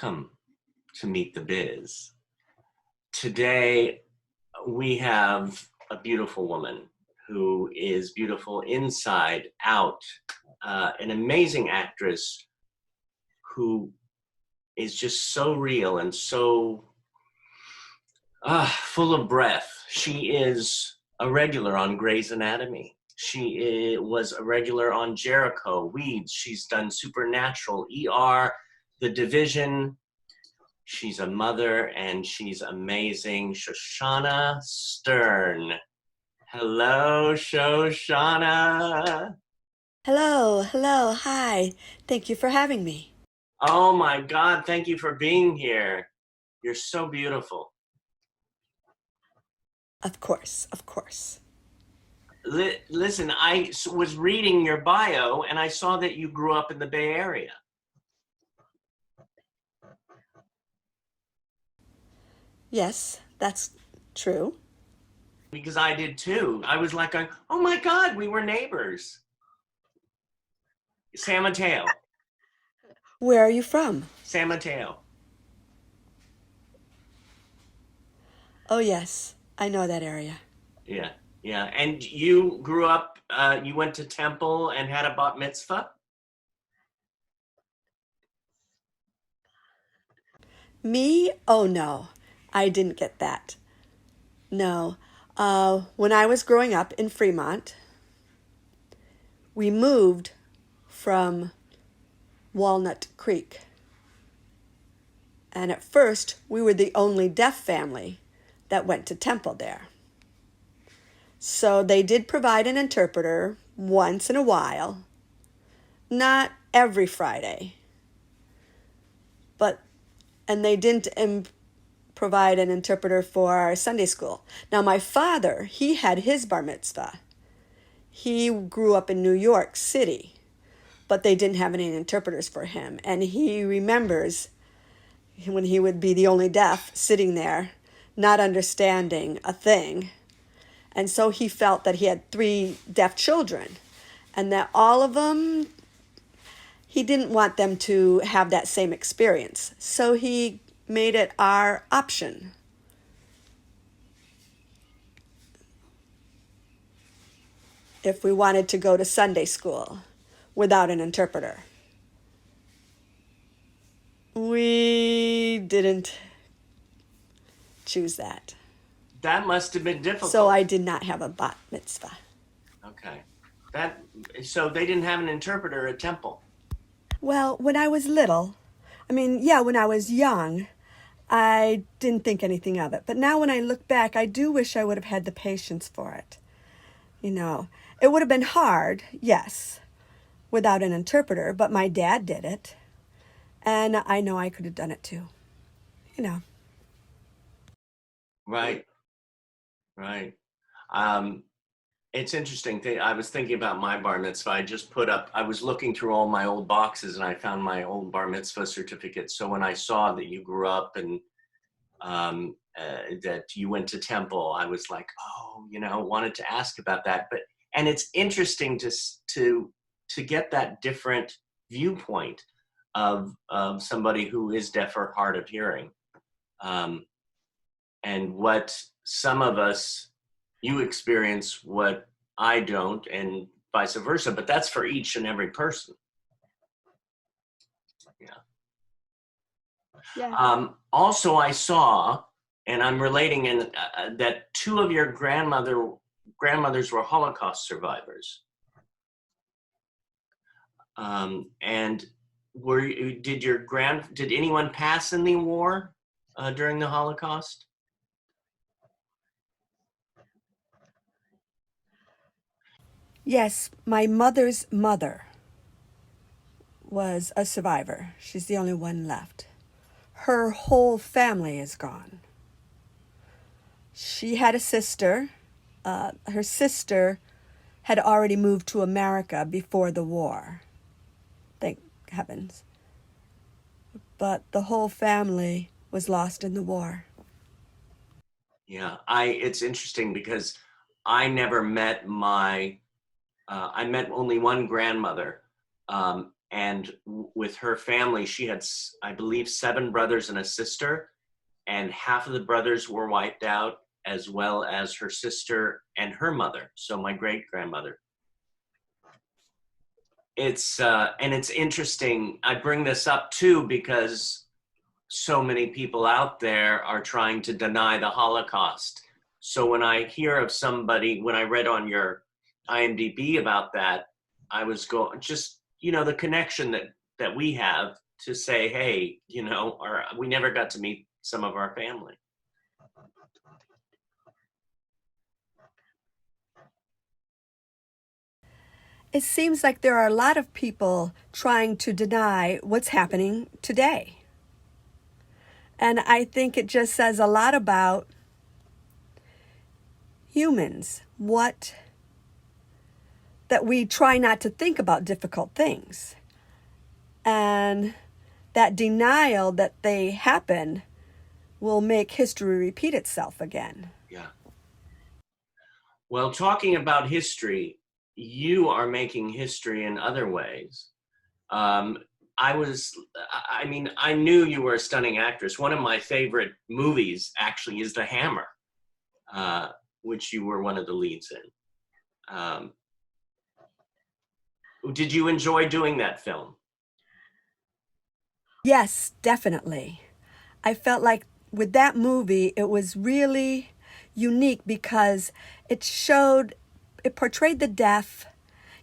Welcome to Meet the Biz. Today, we have a beautiful woman who is beautiful inside, out, an amazing actress who is just so real and so full of breath. She is a regular on Grey's Anatomy. She was a regular on Jericho, Weeds. She's done Supernatural, ER, The Division. She's a mother and she's amazing. Shoshannah Stern. Hello, Shoshannah. Hello, hi. Thank you for having me. Oh my God, thank you for being here. You're so beautiful. Of course. Listen, I was reading your bio and I saw that you grew up in the Bay Area. Yes, that's true. Because I did too. I was like, oh my God, we were neighbors. San Mateo. Where are you from? San Mateo. Oh, yes, I know that area. Yeah. And you grew up, you went to temple and had a bat mitzvah? Me? Oh, no, I didn't get that. No. When I was growing up in Fremont, we moved from Walnut Creek. And at first, we were the only deaf family that went to temple there. So they did provide an interpreter once in a while, not every Friday, and they didn't provide an interpreter for our Sunday school. Now my father, he had his bar mitzvah. He grew up in New York City, but they didn't have any interpreters for him. And he remembers when he would be the only deaf sitting there, not understanding a thing. And so he felt that he had 3 deaf children and that all of them, he didn't want them to have that same experience. So he made it our option. If we wanted to go to Sunday school without an interpreter. We didn't choose that. That must have been difficult. So I did not have a bat mitzvah. Okay. So they didn't have an interpreter at temple? Well, when I was little, when I was young, I didn't think anything of it. But now when I look back, I do wish I would have had the patience for it. It would have been hard, yes, without an interpreter, but my dad did it. And I know I could have done it too. Right. It's interesting. I was thinking about my bar mitzvah. I was looking through all my old boxes and I found my old bar mitzvah certificate. So when I saw that you grew up and that you went to temple, I was like, wanted to ask about that. And it's interesting to get that different viewpoint of somebody who is deaf or hard of hearing. And what some of us, you experience what I don't and vice versa, but that's for each and every person. Yeah. Also, I saw, and I'm relating that 2 of your grandmothers were Holocaust survivors. And did anyone pass in the war during the Holocaust? Yes, my mother's mother was a survivor. She's the only one left. Her whole family is gone. She had a sister. Her sister had already moved to America before the war. Thank heavens. But the whole family was lost in the war. Yeah, it's interesting because I never met I met only one grandmother, And with her family, she had, I believe, 7 brothers and a sister, and half of the brothers were wiped out, as well as her sister and her mother, so my great-grandmother. And it's interesting. I bring this up too because so many people out there are trying to deny the Holocaust. So when I hear of somebody, when I read on your IMDb about that, I was going, just, the connection that we have to say, hey, or we never got to meet some of our family. It seems like there are a lot of people trying to deny what's happening today. And I think it just says a lot about humans, that we try not to think about difficult things. And that denial that they happen will make history repeat itself again. Yeah. Well, talking about history, you are making history in other ways. I knew you were a stunning actress. One of my favorite movies actually is The Hammer, which you were one of the leads in. Did you enjoy doing that film? Yes, definitely. I felt like with that movie, it was really unique because it portrayed the deaf.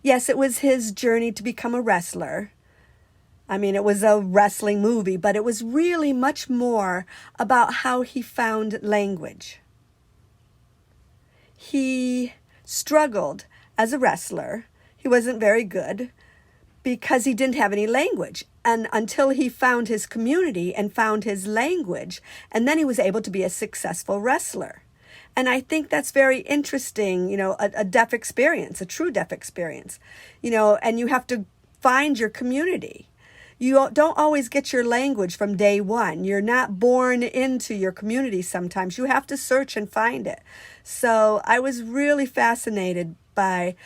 Yes, it was his journey to become a wrestler. I mean, it was a wrestling movie, but it was really much more about how he found language. He struggled as a wrestler. He wasn't very good because he didn't have any language. And until he found his community and found his language, and then he was able to be a successful wrestler. And I think that's very interesting, a deaf experience, a true deaf experience, and you have to find your community. You don't always get your language from day one. You're not born into your community sometimes. You have to search and find it. So I was really fascinated by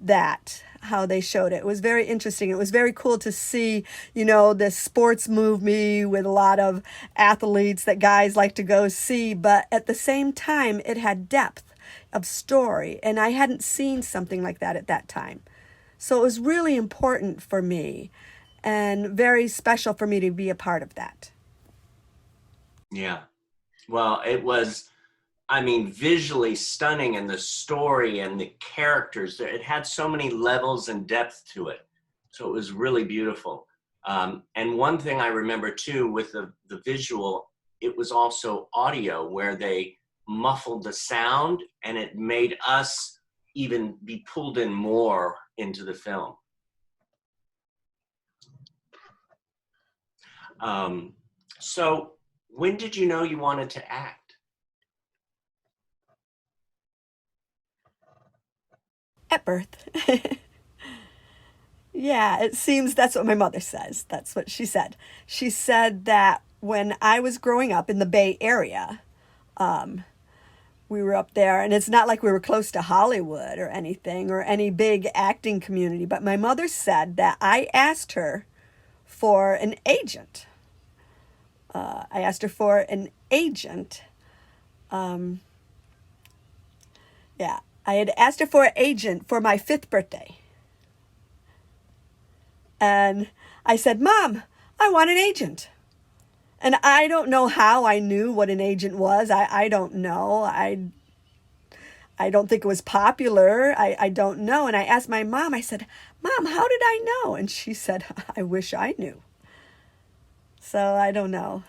that, how they showed it. It was very interesting. It was very cool to see, this sports movie with a lot of athletes that guys like to go see, but at the same time, it had depth of story, and I hadn't seen something like that at that time. So it was really important for me and very special for me to be a part of that. Yeah. Well, it was, visually stunning, and the story and the characters, it had so many levels and depth to it. So it was really beautiful. And one thing I remember too with the visual, it was also audio where they muffled the sound, and it made us even be pulled in more into the film. So when did you know you wanted to act? At birth. Yeah, it seems that's what my mother says. That's what she said. She said that when I was growing up in the Bay Area, we were up there, and it's not like we were close to Hollywood or anything or any big acting community, but my mother said that I asked her for an agent. I asked her for an agent. Yeah, I had asked her for an agent for my 5th birthday. And I said, Mom, I want an agent. And I don't know how I knew what an agent was. I don't know. I don't think it was popular. I don't know. And I asked my mom, I said, Mom, how did I know? And she said, I wish I knew. So I don't know.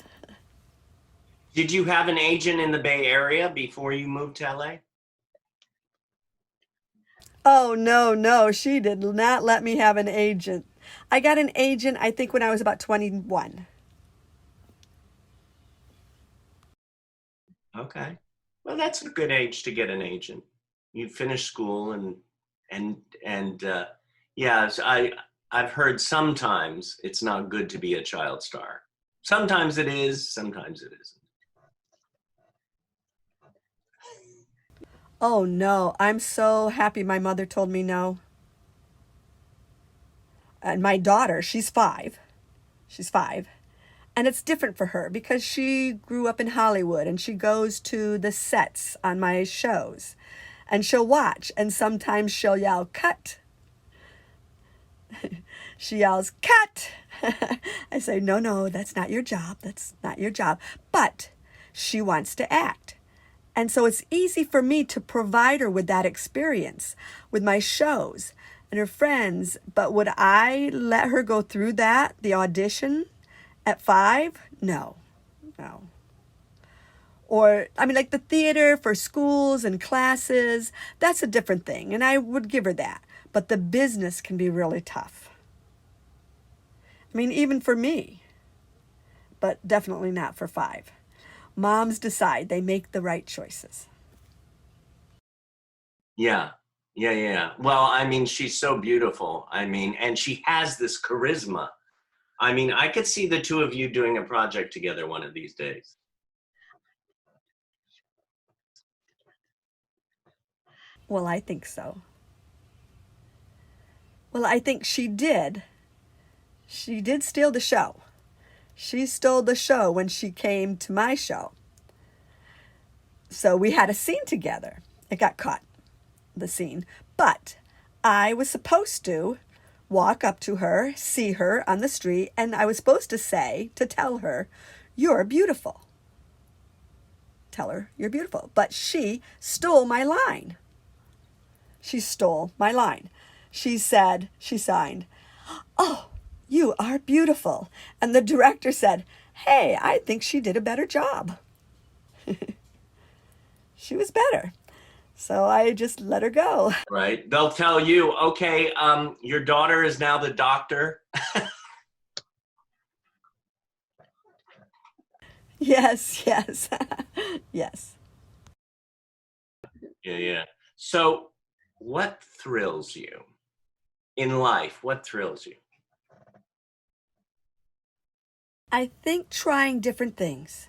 Did you have an agent in the Bay Area before you moved to LA? Oh, no. She did not let me have an agent. I got an agent, I think, when I was about 21. Okay. Well, that's a good age to get an agent. You finish school and yeah, so I've heard sometimes it's not good to be a child star. Sometimes it is, sometimes it isn't. Oh, no. I'm so happy my mother told me no. And my daughter, she's 5. She's 5. And it's different for her because she grew up in Hollywood and she goes to the sets on my shows. And she'll watch, and sometimes she'll yell, "Cut." She yells, "Cut." I say, no, that's not your job. That's not your job. But she wants to act. And so it's easy for me to provide her with that experience with my shows and her friends. But would I let her go through that, the audition, at 5? No. Or, I mean, like the theater for schools and classes, that's a different thing. And I would give her that. But the business can be really tough. I mean, even for me, but definitely not for 5. Moms decide, they make the right choices. Yeah. Well, I mean, she's so beautiful. I mean, and she has this charisma. I mean, I could see the two of you doing a project together one of these days. Well, I think so. Well, I think she did. She did steal the show. She stole the show when she came to my show. So we had a scene together. It got caught, the scene. But I was supposed to walk up to her, see her on the street, and I was supposed to tell her, "You're beautiful." Tell her, "You're beautiful." But she stole my line. She stole my line. She signed, "Oh, you are beautiful." And the director said, "Hey, I think she did a better job." She was better. So I just let her go. Right. They'll tell you, okay, your daughter is now the doctor. Yes. Yes. Yeah. So what thrills you in life? What thrills you? I think trying different things.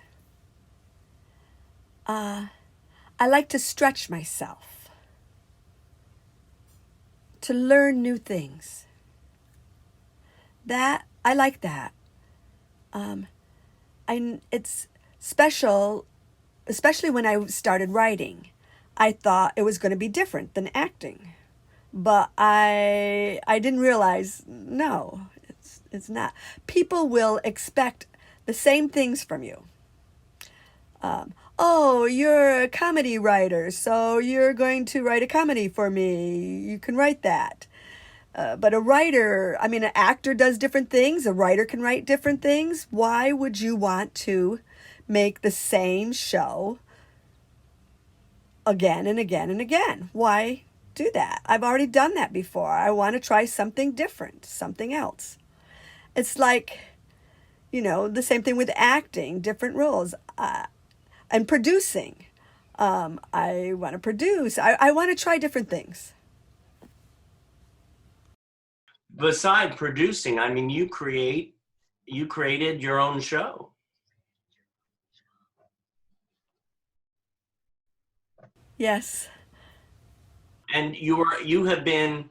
I like to stretch myself, to learn new things. I like that. It's special, especially when I started writing. I thought it was going to be different than acting, but I didn't realize, no, it's not. People will expect the same things from you. Oh, you're a comedy writer, so you're going to write a comedy for me. You can write that. But an actor does different things. A writer can write different things. Why would you want to make the same show again and again and again? Why do that? I've already done that before. I want to try something different, something else. It's like, the same thing with acting, different roles. And producing. I want to produce. I want to try different things. Beside producing, I mean, you created your own show. Yes. And you have been,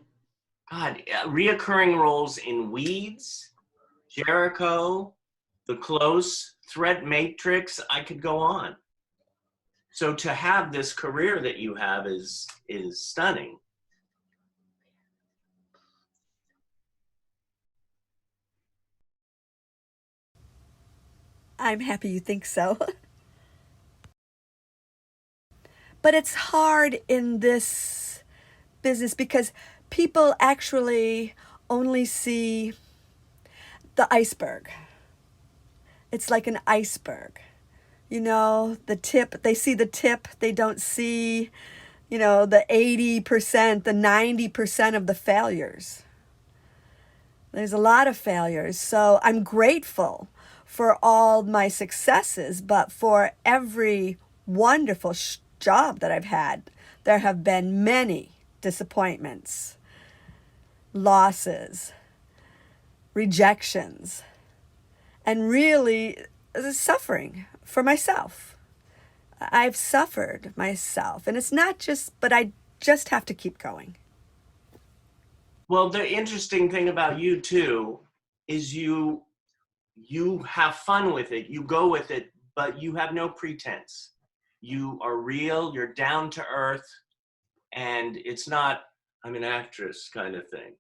God, reoccurring roles in Weeds, Jericho, The Close, Threat Matrix. I could go on. So to have this career that you have is stunning. I'm happy you think so. But it's hard in this business because people actually only see the iceberg. It's like an iceberg. The tip, they see the tip, they don't see, the 80%, the 90% of the failures. There's a lot of failures. So I'm grateful for all my successes, but for every wonderful job that I've had, there have been many disappointments, losses, rejections, and really suffering for myself. I've suffered myself, and it's not just, but I just have to keep going. Well, the interesting thing about you too is you have fun with it. You go with it, but you have no pretense. You are real. You're down to earth, and it's not I'm an actress kind of thing.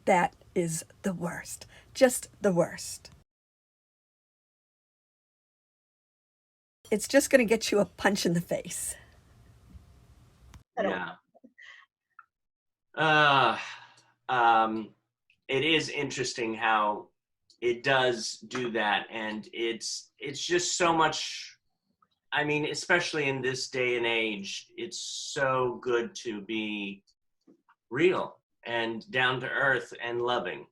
That is the worst. Just the worst. It's just going to get you a punch in the face. Yeah. Uh, it is interesting how it does do that, and it's just so much. I mean, especially in this day and age, it's so good to be real and down to earth and loving.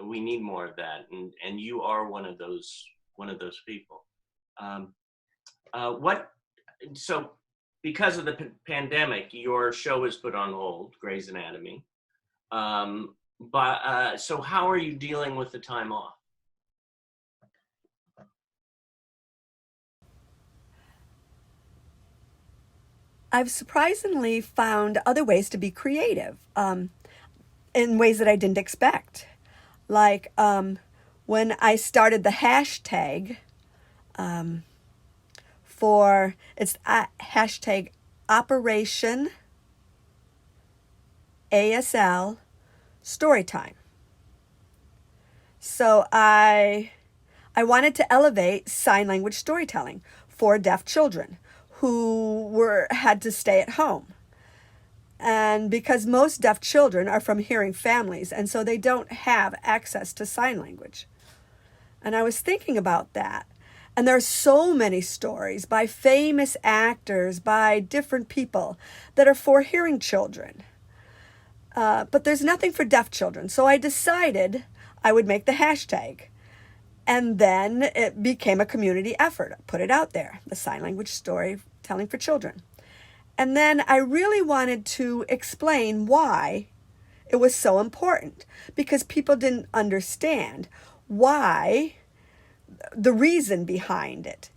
We need more of that, and you are one of those people. Um, what so because of the pandemic, your show was put on hold, Grey's Anatomy. But so how are you dealing with the time off? I've surprisingly found other ways to be creative in ways that I didn't expect. Like when I started the hashtag for, it's hashtag Operation ASL Storytime. So I wanted to elevate sign language storytelling for deaf children who had to stay at home. And because most deaf children are from hearing families, and so they don't have access to sign language. And I was thinking about that. And there are so many stories by famous actors, by different people that are for hearing children. But there's nothing for deaf children. So I decided I would make the hashtag. And then it became a community effort. I put it out there, the sign language storytelling for children. And then I really wanted to explain why it was so important, because people didn't understand why, the reason behind it.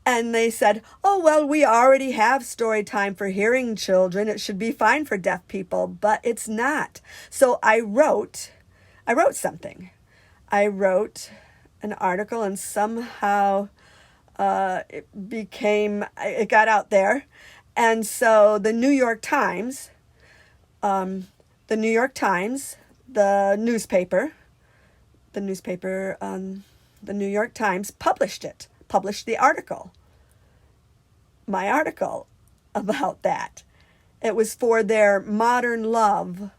And they said, oh, well, we already have story time for hearing children. It should be fine for deaf people, but it's not. So I wrote something. I wrote an article, and somehow it got out there. And so the New York Times, the newspaper, the New York Times published the article, my article about that. It was for their Modern Love.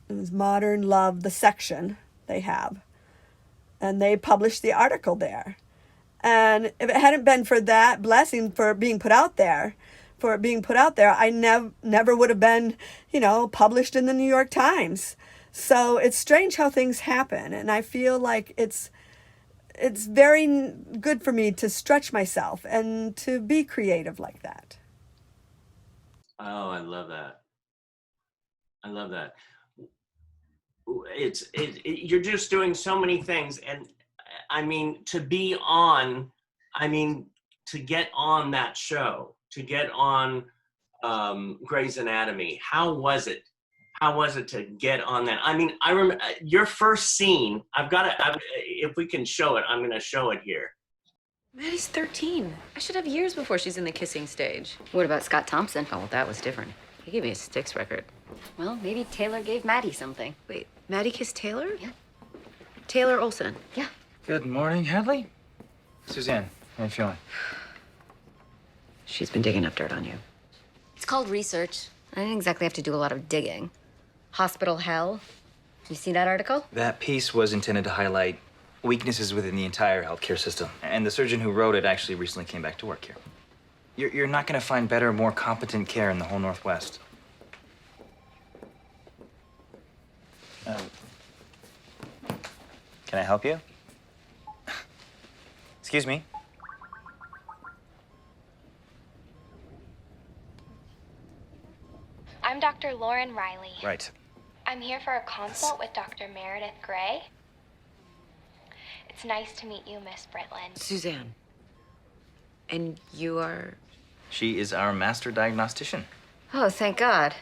It was Modern Love, the section they have. And they published the article there. And if it hadn't been for that blessing for being put out there, I never would have been, published in the New York Times. So it's strange how things happen. And I feel like it's very good for me to stretch myself and to be creative like that. Oh, I love that. I love that. You're just doing so many things, and I mean to get on that show, to get on Grey's Anatomy. How was it? How was it to get on that? I mean, I remember your first scene. If we can show it, I'm going to show it here. Maddie's 13. I should have years before she's in the kissing stage. What about Scott Thompson? Oh, well, that was different. He gave me a Styx record. Well, maybe Taylor gave Maddie something. Wait, Maddie kissed Taylor? Yeah. Taylor Olson. Yeah. Good morning, Hadley. Suzanne, how you feeling? She's been digging up dirt on you. It's called research. I didn't exactly have to do a lot of digging. Hospital hell. You see that article? That piece was intended to highlight weaknesses within the entire healthcare system. And the surgeon who wrote it actually recently came back to work here. You're not going to find better, more competent care in the whole Northwest. Can I help you? Excuse me? I'm Dr. Lauren Riley. Right. I'm here for a consult with Dr. Meredith Gray. It's nice to meet you, Miss Britland. Suzanne. And you are? She is our master diagnostician. Oh, thank God.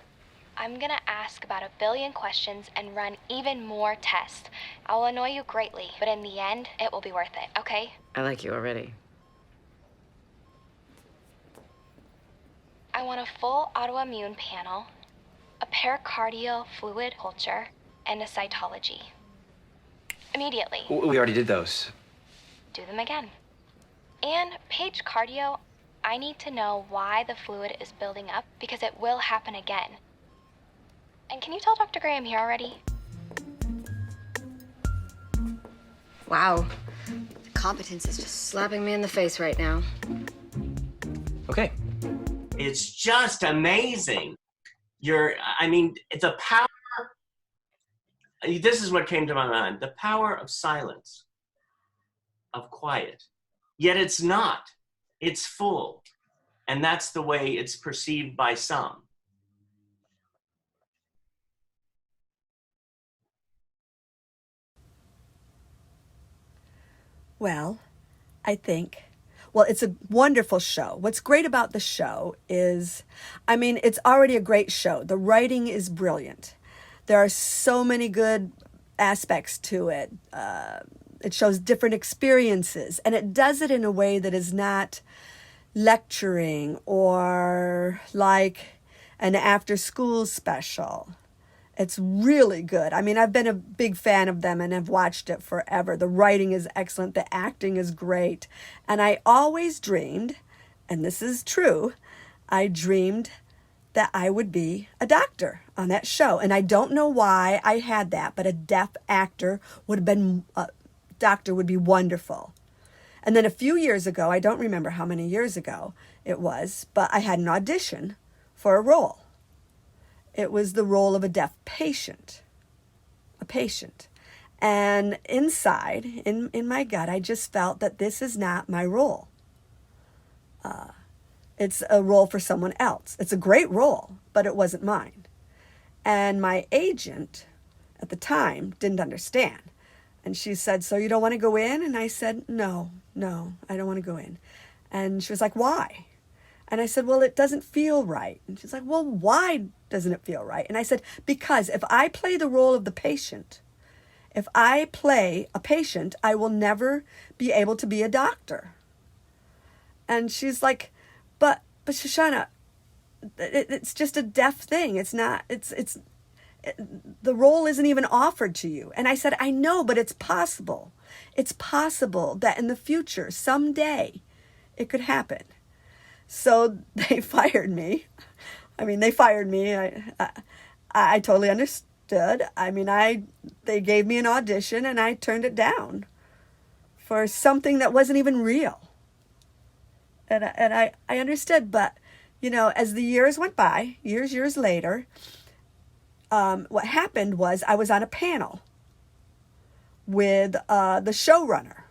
I'm gonna ask about 1 billion questions and run even more tests. I'll annoy you greatly, but in the end, it will be worth it, okay? I like you already. I want a full autoimmune panel, a pericardial fluid culture, and a cytology. Immediately. We already did those. Do them again. And page cardio, I need to know why the fluid is building up because it will happen again. And can you tell Dr. Gray I'm here already? Wow. The competence is just slapping me in the face right now. Okay. It's just amazing. The power, this is what came to my mind, the power of silence, of quiet. Yet it's not, it's full. And that's the way it's perceived by some. Well, it's a wonderful show. What's great about the show is, it's already a great show. The writing is brilliant. There are so many good aspects to it. It shows different experiences, and it does it in a way that is not lecturing or like an after-school special. It's really good. I've been a big fan of them and have watched it forever. The writing is excellent. The acting is great. And I always dreamed, and this is true, I dreamed that I would be a doctor on that show. And I don't know why I had that, but a deaf actor doctor would be wonderful. And then a few years ago, I don't remember how many years ago it was, but I had an audition for a role. It was the role of a deaf patient, And inside, in my gut, I just felt that this is not my role. It's a role for someone else. It's a great role, but it wasn't mine. And my agent at the time didn't understand. And she said, "So you don't want to go in?" And I said, no, I don't want to go in. And she was like, "Why?" And I said, "Well, it doesn't feel right." And she's like, "Well, why doesn't it feel right?" And I said, "Because if I play the role of the patient, if I play a patient, I will never be able to be a doctor." And she's like, but Shoshannah, it's just a deaf thing. It's not, the role isn't even offered to you. And I said, "I know, but it's possible. It's possible that in the future, someday, it could happen." So they fired me. They fired me. I totally understood. They gave me an audition and I turned it down for something that wasn't even real. And I understood, but, as the years went by, years later, what happened was I was on a panel with the showrunner.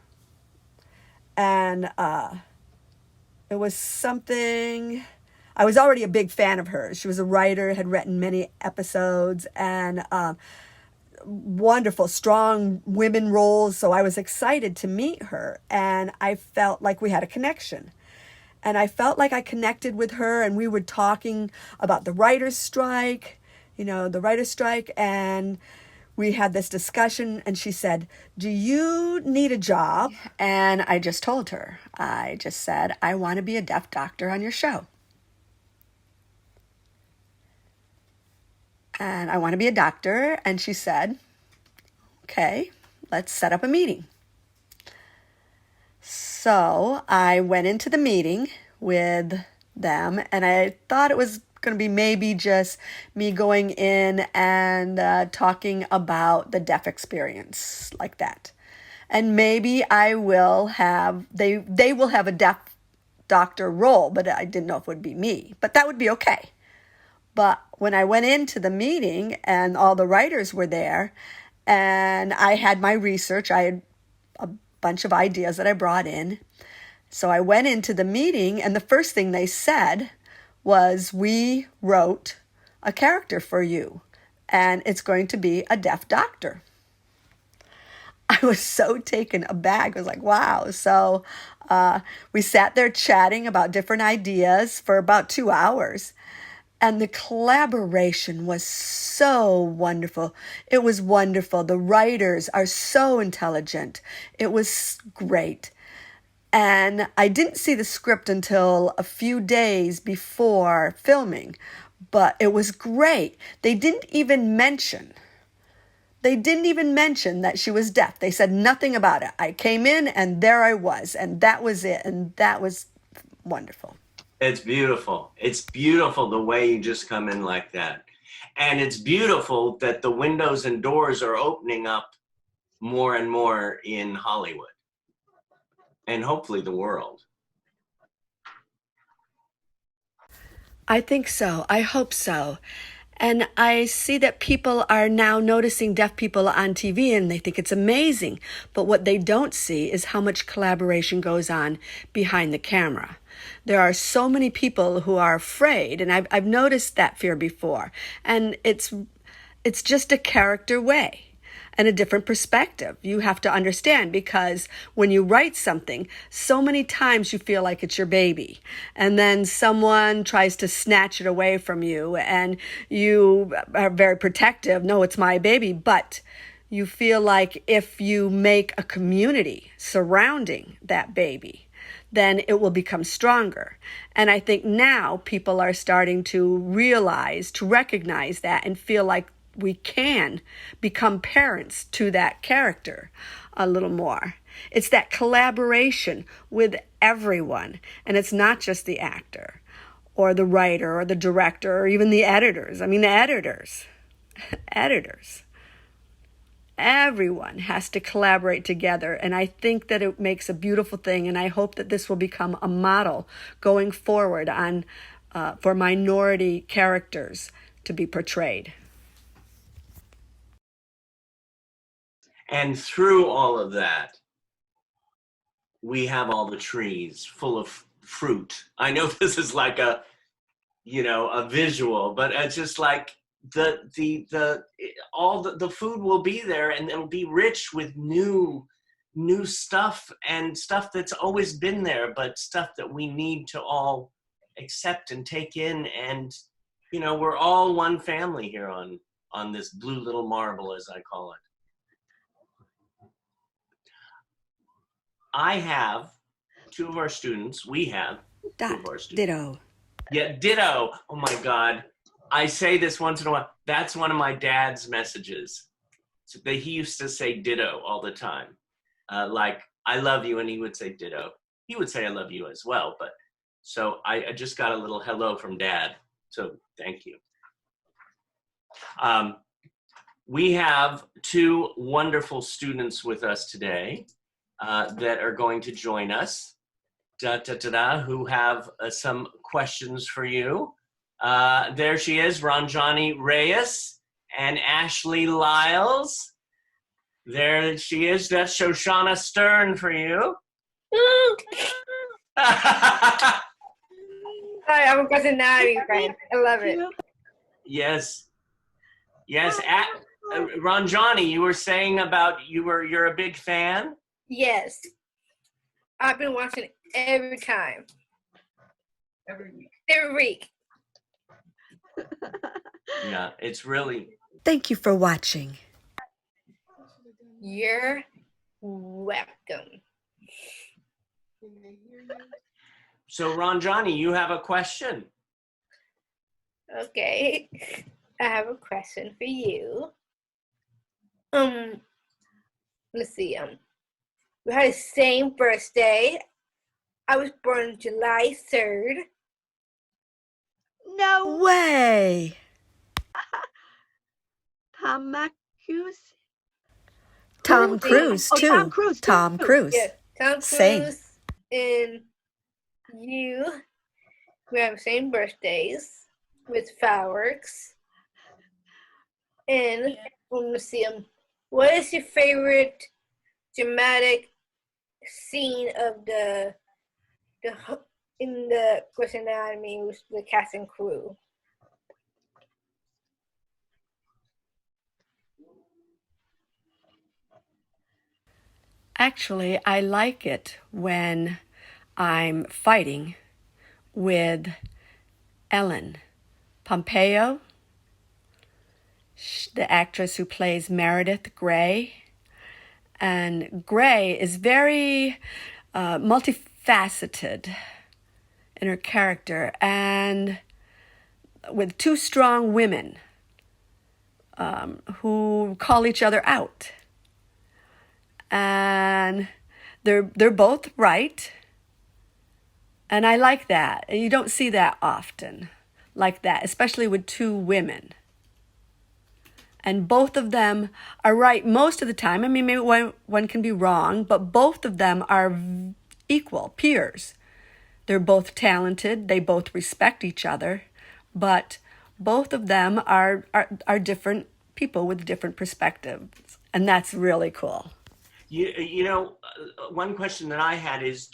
And it was something, I was already a big fan of hers. She was a writer, had written many episodes, and wonderful, strong women roles. So I was excited to meet her, and I felt like we had a connection. And I felt like I connected with her, and we were talking about the writer's strike, and we had this discussion, and she said, "Do you need a job?" And I just told her, I just said, "I want to be a deaf doctor on your show. And I want to be a doctor." And she said, "Okay, let's set up a meeting." So I went into the meeting with them, and I thought it was going to be maybe just me going in and talking about the deaf experience like that. And maybe I will have, they will have a deaf doctor role, but I didn't know if it would be me. But that would be okay. But when I went into the meeting and all the writers were there, and I had my research, I had a bunch of ideas that I brought in. So I went into the meeting, and the first thing they said was, "We wrote a character for you, and it's going to be a deaf doctor." I was so taken aback. I was like, wow. So we sat there chatting about different ideas for about 2 hours. And the collaboration was so wonderful. It was wonderful. The writers are so intelligent. It was great. And I didn't see the script until a few days before filming, but it was great. They didn't even mention that she was deaf. They said nothing about it. I came in and there I was, and that was it. And that was wonderful. It's beautiful. It's beautiful the way you just come in like that. And it's beautiful that the windows and doors are opening up more and more in Hollywood. And hopefully the world. I think so. I hope so. And I see that people are now noticing deaf people on TV and they think it's amazing. But what they don't see is how much collaboration goes on behind the camera. There are so many people who are afraid, and I've noticed that fear before. And it's just a character way and a different perspective. You have to understand, because when you write something, so many times you feel like it's your baby, and then someone tries to snatch it away from you, and you are very protective. No, it's my baby. But you feel like if you make a community surrounding that baby, then it will become stronger. And I think now people are starting to recognize that, and feel like we can become parents to that character a little more. It's that collaboration with everyone. And it's not just the actor or the writer or the director or even the editors. I mean, the editors. Everyone has to collaborate together. And I think that it makes a beautiful thing. And I hope that this will become a model going forward for minority characters to be portrayed. And through all of that, we have all the trees full of fruit. I know this is like a visual, but it's just like the food will be there, and it'll be rich with new stuff, and stuff that's always been there, but stuff that we need to all accept and take in. And we're all one family here on this blue little marble, as I call it. I have two of our students. We have two of our students. Ditto. Yeah, ditto. Oh my God. I say this once in a while. That's one of my dad's messages. So he used to say ditto all the time. Like, I love you, and he would say ditto. He would say I love you as well. But so I just got a little hello from Dad. So thank you. We have two wonderful students with us today that are going to join us, who have some questions for you. There she is, RANJANI Reyes and Ashley LYLES. There she is, that's Shoshannah Stern for you. Hi, I'm a cousin Navi friend. I love it. Yes. RANJANI, you were saying about you're a big fan? Yes. I've been watching it every time. Every week. Yeah, it's really... Thank you for watching. You're welcome. So RANJANI, you have a question. Okay. I have a question for you. Let's see. We had the same birthday. I was born July 3rd. No way. Tom Cruise, too. Tom Cruise. Yes, Tom Cruise. Same. And you, we have the same birthdays with fireworks. And let's see, what is your favorite dramatic scene of in the Grey's Anatomy with the cast and crew? Actually, I like it when I'm fighting with Ellen Pompeo, the actress who plays Meredith Grey. And Grey is very multifaceted in her character, and with two strong women who call each other out. And they're both right. And I like that. You don't see that often like that, especially with two women. And both of them are right most of the time. I mean, maybe one can be wrong, but both of them are equal, peers. They're both talented. They both respect each other. But both of them are different people with different perspectives. And that's really cool. You know, one question that I had is,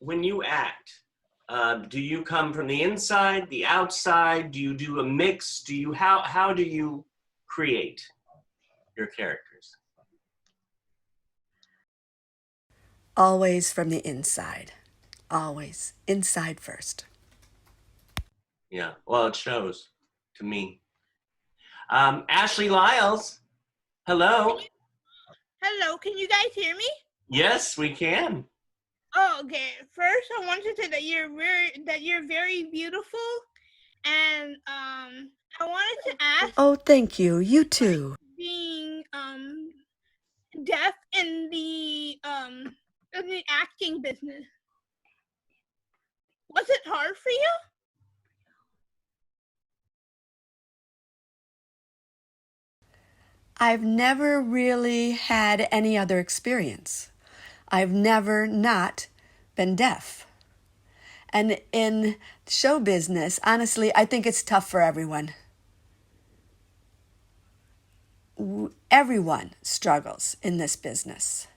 when you act, do you come from the inside, the outside? Do you do a mix? How do you create your characters? Always from the inside. Always. Inside first. Yeah, well, it shows to me. Ashley Lyles, hello. Hello, can you guys hear me? Yes, we can. Oh, okay. First, I want to say that you're very beautiful, and I wanted to ask. Oh, thank you. You too. Being deaf in the acting business, was it hard for you? I've never really had any other experience. I've never not been deaf. And in show business, honestly, I think it's tough for everyone. Everyone struggles in this business.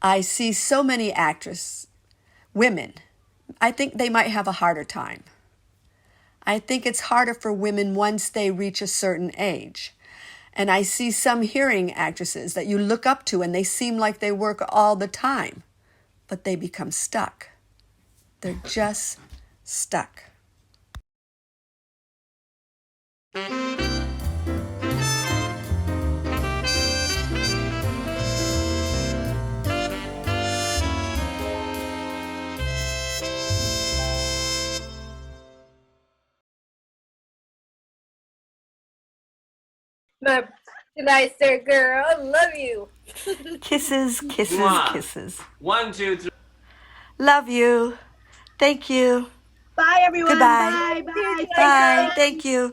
I see so many actresses, women, I think they might have a harder time. I think it's harder for women once they reach a certain age. And I see some hearing actresses that you look up to and they seem like they work all the time, but they become stuck. They're just stuck. My nicer girl, I love you. Kisses, kisses, Mwah. kisses. 1, 2, 3. Love you. Thank you. Bye, everyone. Goodbye. Bye. Bye. Thank you.